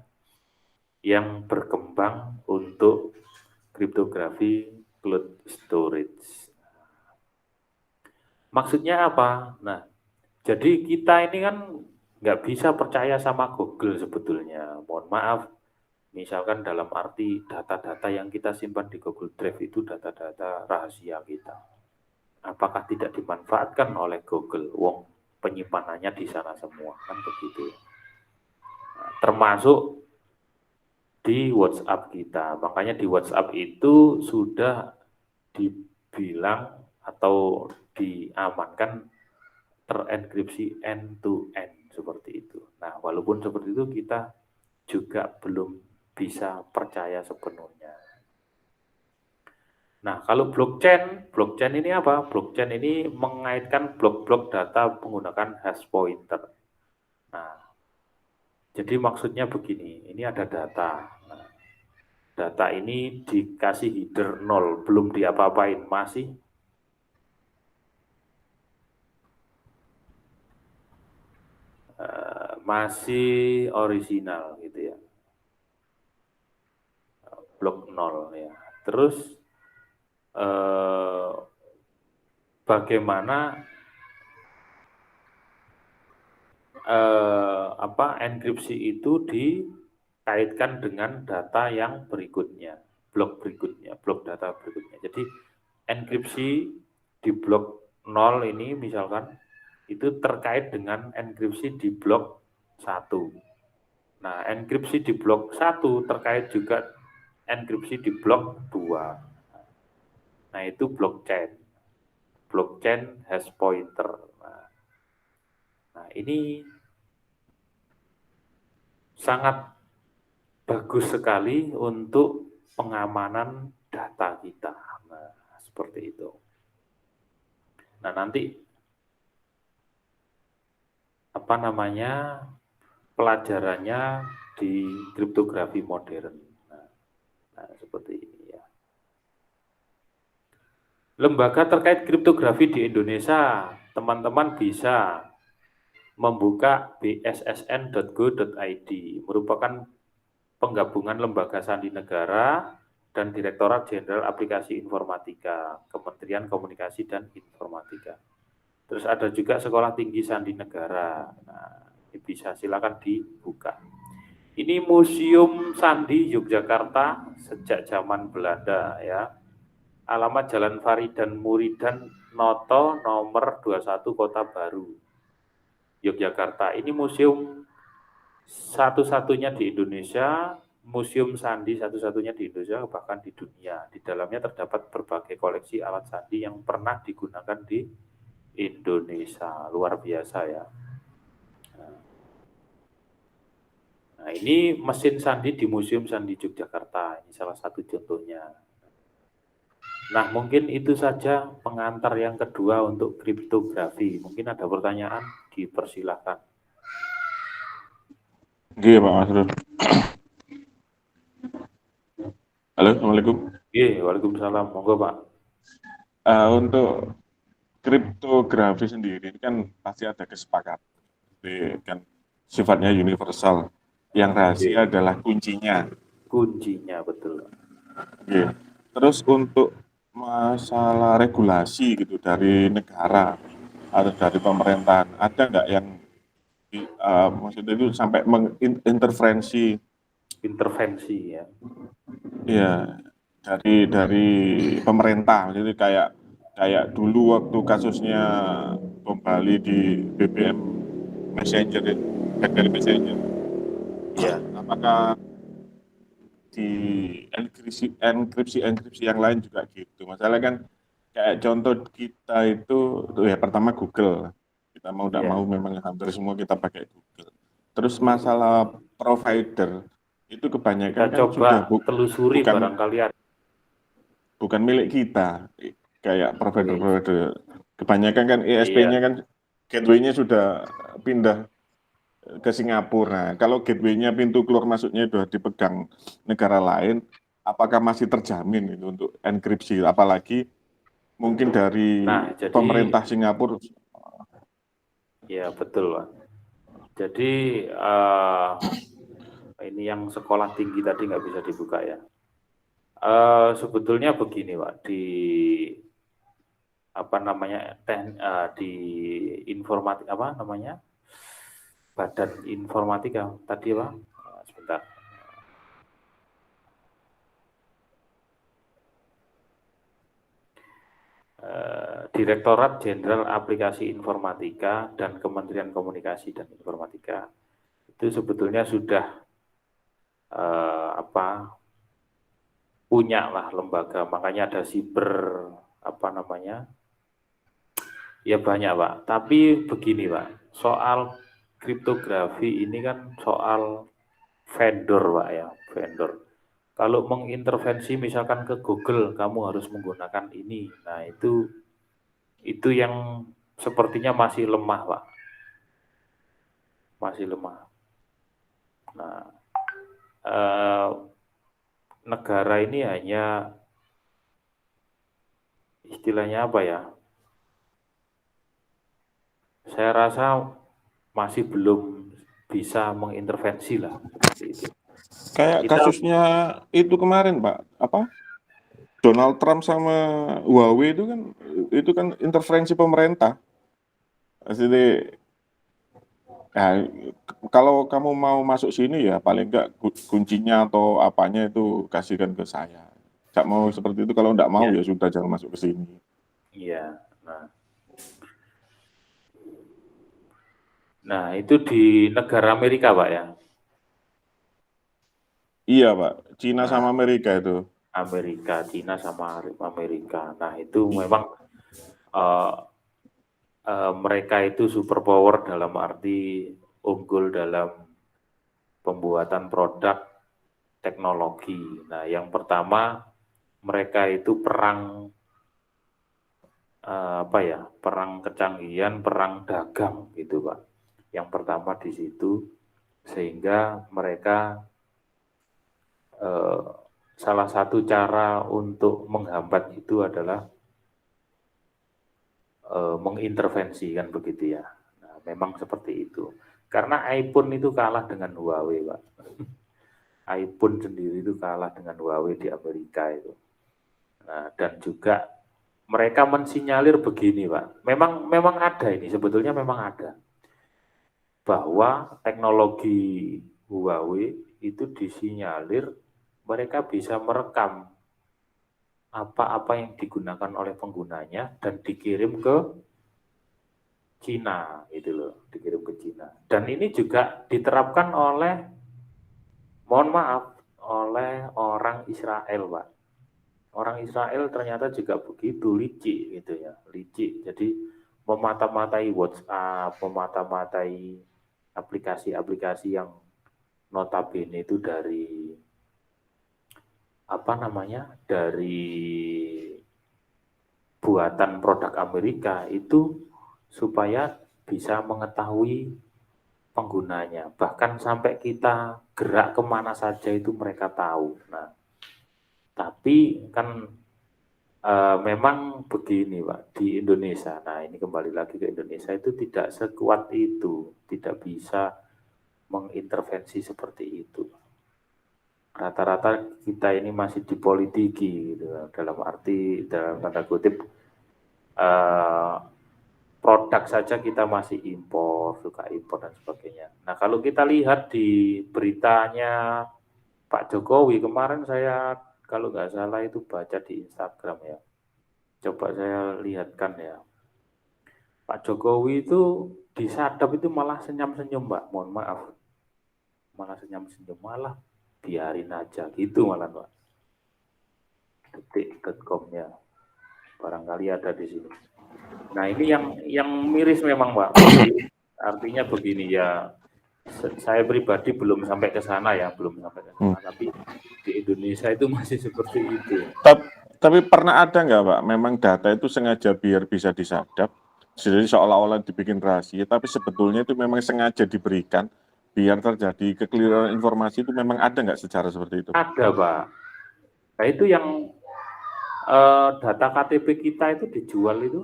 yang berkembang untuk kriptografi cloud storage. Maksudnya apa? Nah, jadi kita ini kan nggak bisa percaya sama Google sebetulnya. Mohon maaf, misalkan dalam arti data-data yang kita simpan di Google Drive itu data-data rahasia kita. Apakah tidak dimanfaatkan oleh Google? Wong penyimpanannya di sana semua, kan begitu. Nah, termasuk di WhatsApp kita. Makanya di WhatsApp itu sudah dibilang atau diamankan terenkripsi end-to-end seperti itu. Nah, walaupun seperti itu kita juga belum bisa percaya sepenuhnya. Nah, kalau blockchain ini apa? Blockchain ini mengaitkan blok-blok data menggunakan hash pointer. Nah, jadi maksudnya begini, ini ada data. Nah, data ini dikasih header 0, belum diapa-apain, masih masih orisinal gitu ya. Blok 0 ya. Terus bagaimana enkripsi itu dikaitkan dengan data yang berikutnya, blok berikutnya, blok data berikutnya. Jadi enkripsi di blok 0 ini misalkan itu terkait dengan enkripsi di blok 1. Nah, enkripsi di blok 1 terkait juga enkripsi di blok 2. Nah, itu blockchain. Blockchain hash pointer. Nah, ini sangat bagus sekali untuk pengamanan data kita. Nah, seperti itu. Nah, nanti pelajarannya di kriptografi modern. Nah, seperti ini ya. Lembaga terkait kriptografi di Indonesia, teman-teman bisa membuka bssn.go.id, merupakan penggabungan lembaga sandi negara dan Direktorat Jenderal Aplikasi Informatika, Kementerian Komunikasi dan Informatika. Terus ada juga Sekolah Tinggi Sandi Negara. Nah, bisa silakan dibuka. Ini Museum Sandi Yogyakarta sejak zaman Belanda ya. Alamat Jalan Faridan Muridan Noto nomor 21 Kota Baru, Yogyakarta. Ini museum satu-satunya di Indonesia, museum sandi satu-satunya di Indonesia, bahkan di dunia. Di dalamnya terdapat berbagai koleksi alat sandi yang pernah digunakan di Indonesia. Luar biasa ya. Nah, ini mesin sandi di Museum Sandi Yogyakarta. Ini salah satu contohnya. Nah, mungkin itu saja pengantar yang kedua untuk kriptografi. Mungkin ada pertanyaan, dipersilakan. Iya Pak Masrul. Halo, Assalamualaikum. Iya, waalaikumsalam. Monggo Pak. Untuk kriptografi sendiri ini kan pasti ada kesepakatan. Jadi kan sifatnya universal. Yang rahasia adalah kuncinya. Kuncinya betul. Iya. Terus untuk masalah regulasi gitu dari negara atau dari pemerintahan, ada nggak yang maksudnya itu sampai mengintervensi Intervensi ya. ya dari pemerintah, jadi kayak dulu waktu kasusnya bom Bali di BBM Messenger, BlackBerry Messenger. Iya. Apakah di enkripsi yang lain juga gitu? Masalah kan kayak contoh kita itu ya pertama Google. Kita mau tidak mau memang hampir semua kita pakai Google. Terus masalah provider itu kebanyakan Kita kan coba sudah telusuri barangkali ada. bukan milik kita. Kayak Oke. provider kebanyakan kan ISP-nya Iya. kan gateway-nya sudah pindah ke Singapura. Nah, kalau gateway-nya pintu keluar masuknya sudah dipegang negara lain, apakah masih terjamin itu untuk enkripsi? Apalagi mungkin dari Jadi pemerintah Singapura. ya betul Pak. Jadi ini yang sekolah tinggi tadi nggak bisa dibuka ya. Sebetulnya begini Pak, di di informatika Badan Informatika tadi Pak. Sebentar. Direktorat Jenderal Aplikasi Informatika dan Kementerian Komunikasi dan Informatika itu sebetulnya sudah punya lah lembaga, makanya ada siber ya banyak Pak. Tapi begini Pak, soal kriptografi ini kan soal vendor Pak ya, vendor. Kalau mengintervensi misalkan ke Google, kamu harus menggunakan ini. Nah, itu yang sepertinya masih lemah, Pak. Masih lemah. Nah, negara ini hanya istilahnya apa ya? Saya rasa masih belum bisa mengintervensi lah seperti itu. Kayak Kita kasusnya itu kemarin, Pak, apa? Donald Trump sama Huawei itu kan intervensi pemerintah. Jadi ya, kalau kamu mau masuk sini ya paling enggak kuncinya atau apanya itu kasihkan ke saya. Nggak mau seperti itu, kalau enggak mau ya, ya sudah jangan masuk ke sini. iya. Nah, itu di negara Amerika, Pak ya. Iya, Pak. Cina Nah, sama Amerika itu. Amerika, Cina sama Amerika. Nah, itu memang eh, mereka itu superpower dalam arti unggul dalam pembuatan produk teknologi. Nah, yang pertama mereka itu perang perang kecanggihan, perang dagang gitu, Pak. Yang pertama di situ, sehingga mereka salah satu cara untuk menghambat itu adalah mengintervensi, kan begitu ya. Nah, memang seperti itu. Karena iPhone itu kalah dengan Huawei, Pak. iPhone sendiri itu kalah dengan Huawei di Amerika itu. Nah, dan juga mereka mensinyalir begini, Pak. Memang ada ini, sebetulnya memang ada. Bahwa teknologi Huawei itu disinyalir mereka bisa merekam apa-apa yang digunakan oleh penggunanya dan dikirim ke Cina, gitu loh, dikirim ke Cina. Dan ini juga diterapkan oleh, mohon maaf, oleh orang Israel, Pak. Orang Israel ternyata juga begitu licik gitu ya, licik. Jadi memata-matai WhatsApp, memata-matai aplikasi-aplikasi yang notabene itu dari dari buatan produk Amerika itu supaya bisa mengetahui penggunanya. Bahkan sampai kita gerak kemana saja itu mereka tahu. Nah, tapi kan memang begini, Pak, di Indonesia. Nah, ini kembali lagi ke Indonesia, itu tidak sekuat itu, tidak bisa mengintervensi seperti itu. Rata-rata kita ini masih dipolitiki, gitu, dalam arti dalam tanda kutip produk saja kita masih impor, suka impor dan sebagainya. Nah, kalau kita lihat di beritanya Pak Jokowi kemarin, saya kalau nggak salah itu baca di Instagram ya. Coba saya lihatkan ya. Pak Jokowi itu disadap itu malah senyum-senyum, Mbak. Mohon maaf. Malah senyum-senyum, malah biarin aja gitu malah, Mbak. Detik.com-nya. Barangkali ada di sini. Nah, ini yang miris memang, Mbak. Jadi, artinya begini ya. Saya pribadi belum sampai ke sana ya, belum sampai ke sana. Tapi di Indonesia itu masih seperti itu. Tapi pernah ada nggak, Pak, memang data itu sengaja biar bisa disadap, jadi seolah-olah dibikin rahasia, tapi sebetulnya itu memang sengaja diberikan biar terjadi kekeliruan informasi, itu memang ada nggak secara seperti itu? Ada, Pak. Nah, itu yang data KTP kita itu dijual itu,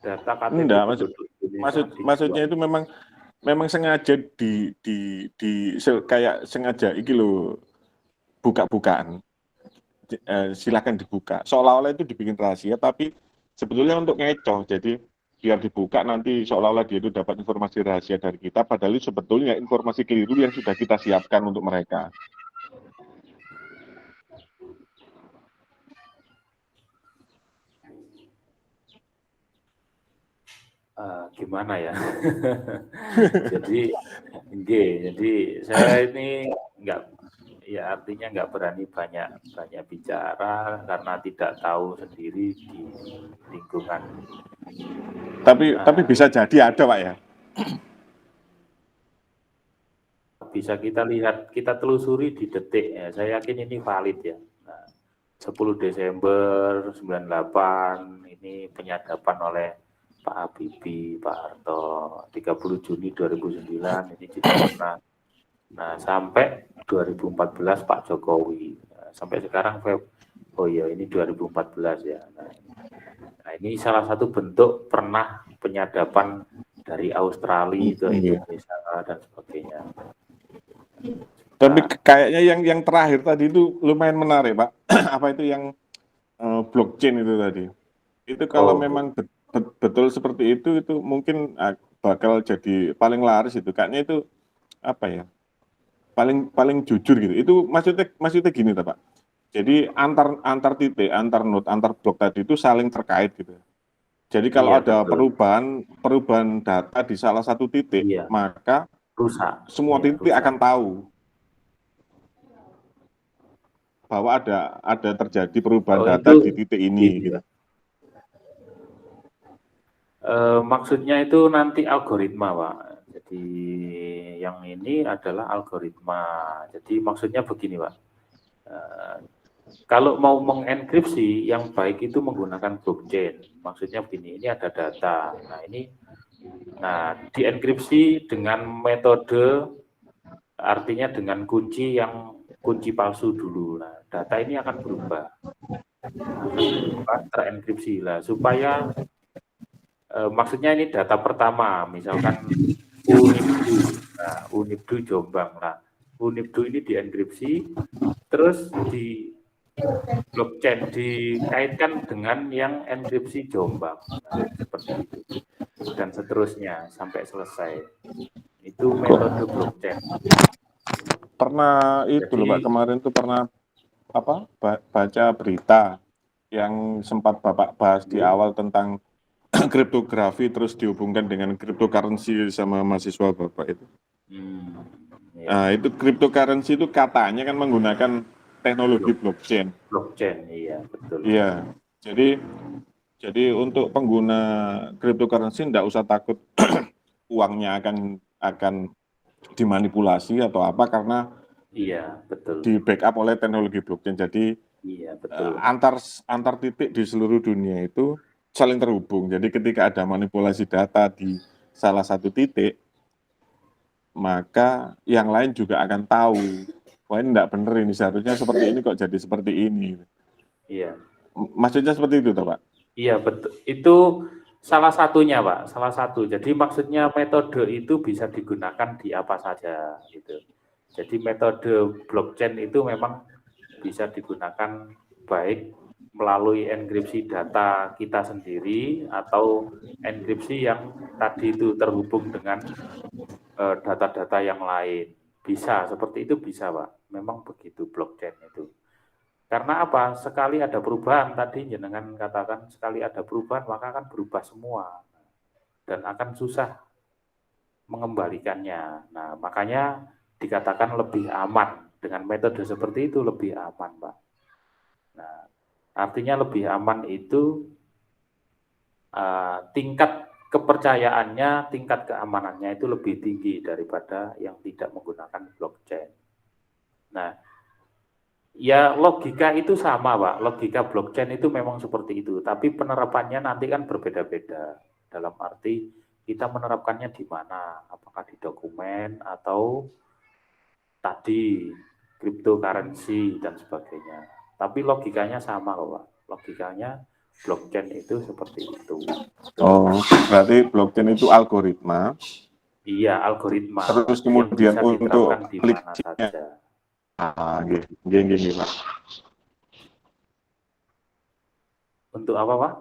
data KTP Enggak, penduduk Indonesia maksudnya dijual. itu memang sengaja kayak sengaja iki loh, buka-bukaan. Silakan dibuka. Seolah-olah itu dibikin rahasia, tapi sebetulnya untuk ngecoh. Jadi biar dibuka nanti seolah-olah dia itu dapat informasi rahasia dari kita, padahal itu sebetulnya informasi keliru yang sudah kita siapkan untuk mereka. Gimana ya? jadi saya ini artinya nggak berani banyak bicara karena tidak tahu sendiri di lingkungan. Tapi bisa jadi ada, Pak ya. Bisa kita lihat, kita telusuri di Detik ya. Saya yakin ini valid ya. Nah, 10 Desember 98 ini penyadapan oleh Pak Habibie, Pak Harto. 30 Juni 2009 ini juga pernah. Nah, sampai 2014 Pak Jokowi. Nah, sampai sekarang, oh iya ini 2014 ya. Nah, ini salah satu bentuk pernah penyadapan dari Australia ke Iya. Indonesia dan sebagainya. Tapi kayaknya yang terakhir tadi itu lumayan menarik, Pak. Apa itu yang blockchain itu tadi? Itu kalau Oh, memang betul seperti itu mungkin bakal jadi paling laris itu. Kayaknya itu apa ya? Paling jujur gitu. Itu maksudnya gini, Pak. Jadi antar titik, antar node, antar blok tadi itu saling terkait gitu. Jadi kalau iya ada betul. perubahan data di salah satu titik, Iya, maka rusak. semua Iya, titik rusak. akan tahu bahwa ada terjadi perubahan Oh, data itu di titik ini gini, gitu. Pak. Maksudnya itu nanti algoritma, Pak. Jadi yang ini adalah algoritma. Jadi maksudnya begini, Pak. Kalau mau mengenkripsi, yang baik itu menggunakan blockchain. Maksudnya begini, ini ada data. Nah, dienkripsi dengan metode, artinya dengan kunci palsu dulu. Nah, data ini akan berubah terenkripsi lah, supaya maksudnya ini data pertama, misalkan Unibdu. Nah, Unibdu Jombang. Nah, Unibdu ini dienkripsi, terus di blockchain dikaitkan dengan yang enkripsi Jombang. Nah, seperti itu. Dan seterusnya sampai selesai. Itu metode blockchain. Pernah itu loh Pak, Jadi, kemarin tuh pernah baca berita yang sempat Bapak bahas di awal tentang kriptografi terus dihubungkan dengan cryptocurrency sama mahasiswa Bapak itu. ya, Nah, itu cryptocurrency itu katanya kan menggunakan teknologi blockchain. blockchain, iya betul. Iya. Jadi untuk pengguna cryptocurrency tidak usah takut uangnya akan dimanipulasi atau apa karena Iya betul. di backup oleh teknologi blockchain. Jadi Iya betul. antar titik di seluruh dunia itu saling terhubung. Jadi ketika ada manipulasi data di salah satu titik, maka yang lain juga akan tahu, wah ini tidak benar ini, seharusnya seperti ini kok jadi seperti ini. Iya. Maksudnya seperti itu, Pak? Iya betul. Itu salah satunya, Pak. Salah satu. Jadi maksudnya metode itu bisa digunakan di apa saja, gitu. Jadi metode blockchain itu memang bisa digunakan baik melalui enkripsi data kita sendiri atau enkripsi yang tadi itu terhubung dengan data-data yang lain. Bisa, seperti itu bisa, Pak. Memang begitu blockchain itu. Karena apa? Sekali ada perubahan, tadi jenengan katakan sekali ada perubahan, maka akan berubah semua. Dan akan susah mengembalikannya. Nah, makanya dikatakan lebih aman. Dengan metode seperti itu lebih aman, Pak. Nah, artinya lebih aman itu tingkat kepercayaannya, tingkat keamanannya itu lebih tinggi daripada yang tidak menggunakan blockchain. Nah, ya logika itu sama, Pak. Logika blockchain itu memang seperti itu. Tapi penerapannya nanti kan berbeda-beda. Dalam arti kita menerapkannya di mana? Apakah di dokumen atau tadi cryptocurrency dan sebagainya. Tapi logikanya sama loh, Pak. Logikanya blockchain itu seperti itu. Oh, berarti blockchain itu algoritma. Iya, algoritma. Terus yang kemudian bisa untuk diterapkan di mana aplikasinya, saja. gini, Pak. Untuk apa, Pak?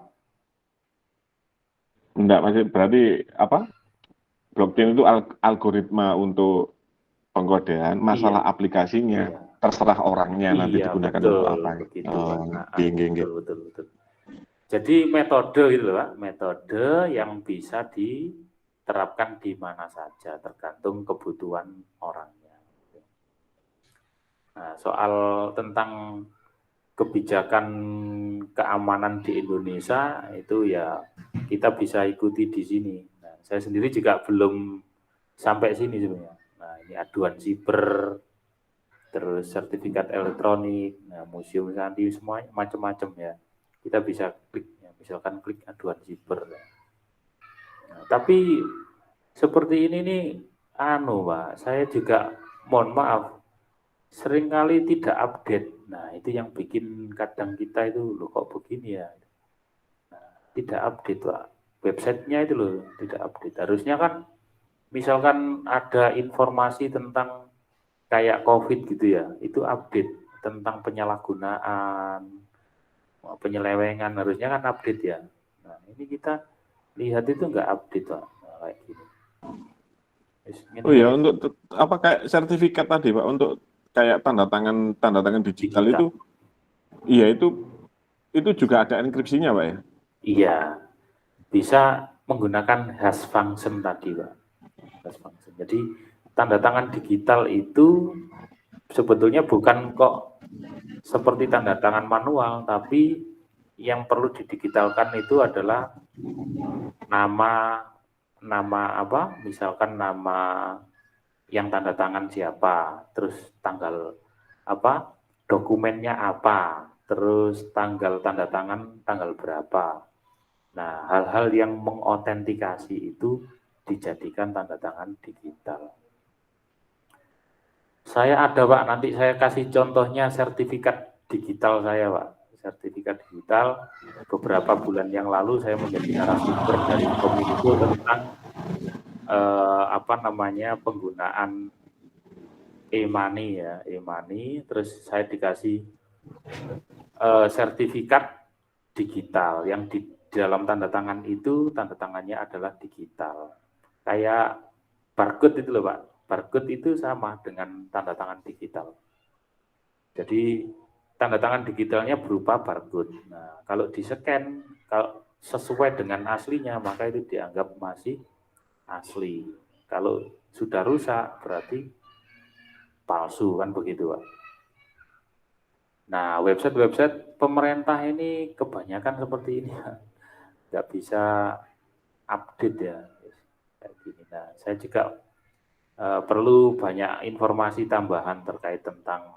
Enggak, masih berarti apa? Blockchain itu algoritma untuk pengkodean, masalah Iya. aplikasinya Iya. terserah orangnya nanti Iya, digunakan betul, untuk apa. begitu, Oh, Pak. gini. Betul. Jadi metode itu loh, Pak. Metode yang bisa diterapkan di mana saja, tergantung kebutuhan orangnya. Nah, soal tentang kebijakan keamanan di Indonesia itu ya kita bisa ikuti di sini. Nah, saya sendiri juga belum sampai sini sebenarnya. Nah, ini aduan siber, terus sertifikat elektronik, nah, museum sandi, semua macam-macam ya. Kita bisa klik, ya, misalkan klik aduan siber. Nah, tapi seperti ini nih, Pak, saya juga mohon maaf, seringkali tidak update. Nah, itu yang bikin kadang kita itu, loh kok begini ya. Nah, tidak update, Pak. websitenya itu loh tidak update. Harusnya kan misalkan ada informasi tentang kayak COVID gitu ya, itu update tentang penyalahgunaan, penyelewengan, harusnya kan update ya. Nah ini kita lihat itu nggak update Pak. Nah, kayak gini. Oh ya, untuk apa kayak sertifikat tadi Pak, untuk kayak tanda tangan digital itu, iya itu juga ada enkripsinya Pak ya? Iya, bisa menggunakan hash function tadi Pak. Hash function. Jadi tanda tangan digital itu sebetulnya bukan kok seperti tanda tangan manual, tapi yang perlu didigitalkan itu adalah nama apa, misalkan nama yang tanda tangan siapa, terus tanggal apa, dokumennya apa, terus tanggal tanda tangan tanggal berapa. Nah, hal-hal yang mengotentikasi itu dijadikan tanda tangan digital. Saya ada Pak, nanti saya kasih contohnya sertifikat digital saya Pak. Sertifikat digital beberapa bulan yang lalu saya menjadi narasumber dari Kominfo tentang penggunaan e-money ya, e-money. Terus saya dikasih sertifikat digital yang di dalam tanda tangan itu tanda tangannya adalah digital. Kayak barcode itu loh Pak. Barcode itu sama dengan tanda tangan digital. Jadi tanda tangan digitalnya berupa barcode. Nah, kalau di-scan, kalau sesuai dengan aslinya, maka itu dianggap masih asli. Kalau sudah rusak, berarti palsu, kan begitu, Pak. Nah, website-website pemerintah ini kebanyakan seperti ini, nggak bisa update ya. Kayak gini. Nah, saya juga perlu banyak informasi tambahan terkait tentang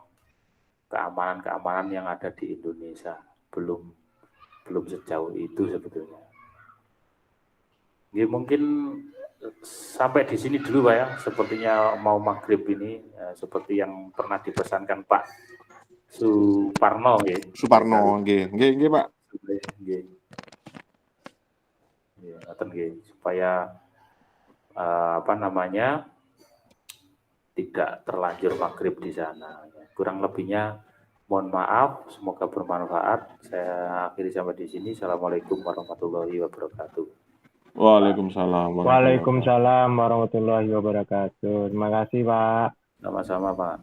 keamanan yang ada di Indonesia. Belum sejauh itu sebetulnya. Ya, mungkin sampai di sini dulu Pak ya. Sepertinya mau maghrib ini, seperti yang pernah dipesankan Pak Suparno. Ya. Suparno, nggih Pak. Ya, supaya tidak terlanjur maghrib di sana. Kurang lebihnya mohon maaf, semoga bermanfaat. Saya akhiri sampai di sini. Assalamualaikum warahmatullahi wabarakatuh. Waalaikumsalam. Waalaikumsalam warahmatullahi wabarakatuh. Terima kasih Pak. Sama-sama Pak.